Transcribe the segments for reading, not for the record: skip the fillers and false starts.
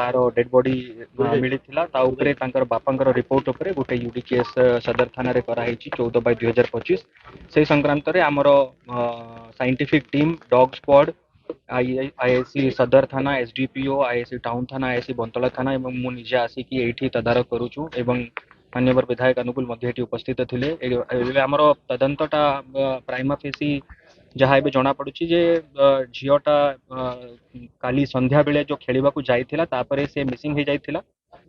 तार dead body मिलिथिला ता उपरे तांकर बापांकर रिपोर्ट उपरे गोटे यूडी केस सदर थाना रे करा हेची 14/2025 से संक्रांत रे हमर scientific team dog squad IIC सदर थाना एसडीपीओ आईआईसी टाउन थाना आईआईसी बंतला थाना एवं मु निजे आसिकी एठी तदारक करूछु एवं माननीय विधायक अनुकूल मध्य एठी उपस्थित थिले हमर तदंतटा प्राइमा फेसी जहाँ ए जना पड़ुची जे झीलटा काली संध्या बेले जो खेलिबा को जाइथिला तापरे से मिसिंग हो जाइथिला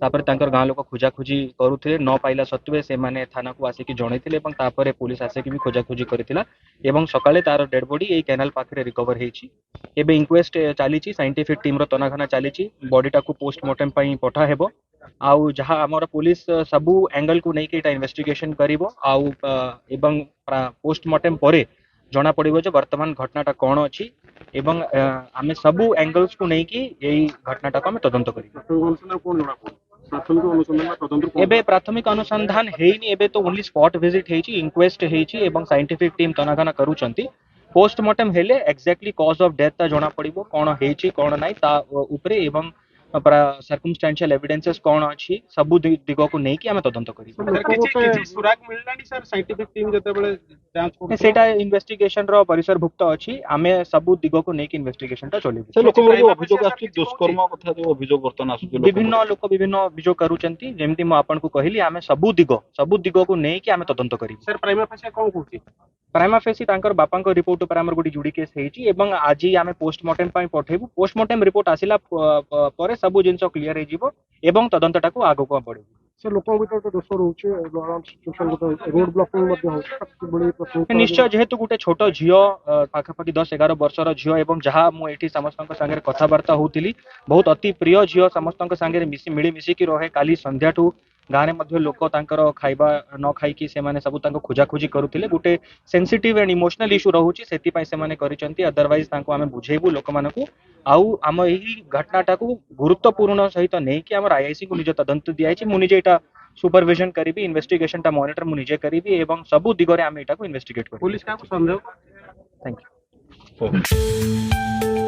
तापरे तांकर गाँ लोक खोजाखोजी करुथिले न पाइला सत्वे से माने थाना को आसिकी जणैथिले एवं तापरे पुलिस आसिकी भी खोजाखोजी करथिला एवं सकाळे तार डेड बॉडी एई कैनाल पाखरे रिकवर हेची एबे इंक्वेस्ट चलीची साइंटिफिक टीम रो तनाघना चलीची बॉडीटा को पोस्टमार्टम पई पठा हेबो आउ जहाँ आमर पुलिस सबू एंगल को नहीं कि इन्वेस्टिगेशन करिवो आउ एवं पोस्टमार्टम परे जना पड़िबो जे वर्तमान घटनाटा कौन अछि एवं आमे सबू एंगल्स को नहीं कि एई घटनाटा को आमे तदंत करिबो एबे प्राथमिक अनुसंधान हेइनी एबे तो ओनली स्पॉट विजिट हेइची इंक्वेस्ट हेइची एवं साइंटिफिक टीम तनाघना करूचंती पोस्टमार्टम हेले एक्जेक्टली कॉज ऑफ डेथ ता जना पड़िबो कोन हेइची कोन नाही ता उपरे एवं सर्कमस्टेंशियल एविडेंसेस कौन अछि सबु दिगो को नहीं कि आमे तदंत करी किछि सुराग मिललानी सर साइंटिफिक टीम जते बेले जांच को सेटा इन्वेस्टिगेशन रो परिसर भुक्त अछि आमे सबु दिगो को नहीं कि इन्वेस्टिगेशन ता चलेबो से लोक जो अभियोग आछि दुष्कर्म कथा जो अभियोग वर्तन आसु विभिन्न लोक विभिन्न अभियोग करूचंती जेमति म आपन को कहली आमे सबु दिगो को नहीं कि आमे तदंत करी सर प्राइमा फेसी कोन कहूची प्राइमा फेसी तांकर बापांक रिपोर्ट पर हमर गुडी जुडी केस हेची एवं आजी आमे पोस्टमार्टम पई पठेबु पोस्टमार्टम रिपोर्ट आसिला परे सबु जिंस क्लियर हे जिवो एवं तदंतटा को आगो को बढ़ेबु से लोक भीतर तो दोष रहउचे रोड ब्लॉकिंग मध्ये होउचे निश्चय जेहेतु गोटे छोट झियो पाखापाखि 10-11 वर्षर झियो एवं जहाँ मु एठी समस्त संगे कथबार्ता होउतिली बहुत अति प्रिय झियो समस्त संगे मिली मिसिकी रहे काली संध्याठू गाँव में लोक खाइबा न खाई से माने सब खोजाखोजी करुले गोटे सेंसिटिव एंड इमोशनल इश्यू रोचे से अदरवाइज आम बुझेबू लोक मानक आउ आम यही घटनाटा को गुरुत्वपूर्ण सहित नहीं कि आम आईआईसी को निज तदंत दिखाई मुझे यहाँ सुपरविजन करी इन्वेस्टिगेशन टा मॉनिटर मुझे करी एवं सबू दिगरे आम यहाँ इन्वेस्टिगेट कर पुलिस का संदेह थैंक यू